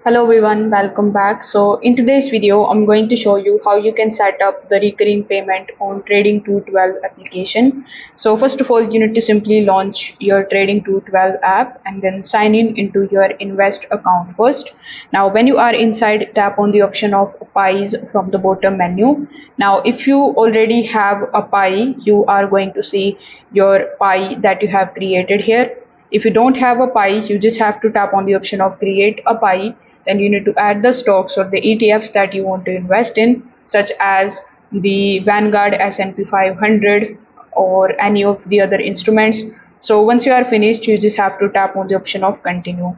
Hello everyone, welcome back. So in today's video, I'm going to show you how you can set up the recurring payment on Trading 212 application. So first of all, you need to simply launch your Trading 212 app and then sign in into your invest account first. Now when you are inside, tap on the option of pies from the bottom menu. Now if you already have a pie, you are going to see your pie that you have created here. If you don't have a pie, you just have to tap on the option of create a pie. Then you need to add the stocks or the ETFs that you want to invest in, such as the Vanguard S&P 500 or any of the other instruments. So once you are finished, you just have to tap on the option of continue.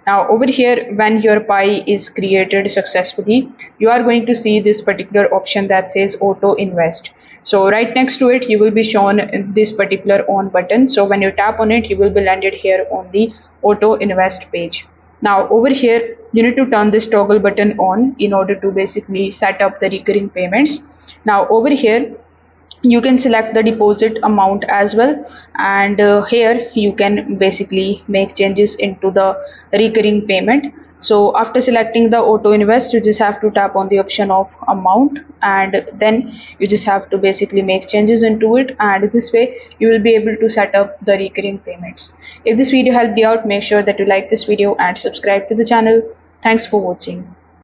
Now over here, when your pie is created successfully, you are going to see this particular option that says auto invest. So right next to it, you will be shown this particular on button. So when you tap on it, you will be landed here on the auto invest page. Now over here, you need to turn this toggle button on in order to basically set up the recurring payments. Now over here, you can select the deposit amount as well, and here you can basically make changes into the recurring payment. So after selecting the auto invest, you just have to tap on the option of amount, and then you just have to basically make changes into it, and this way you will be able to set up the recurring payments. If this video helped you out, make sure that you like this video and subscribe to the channel. Thanks for watching.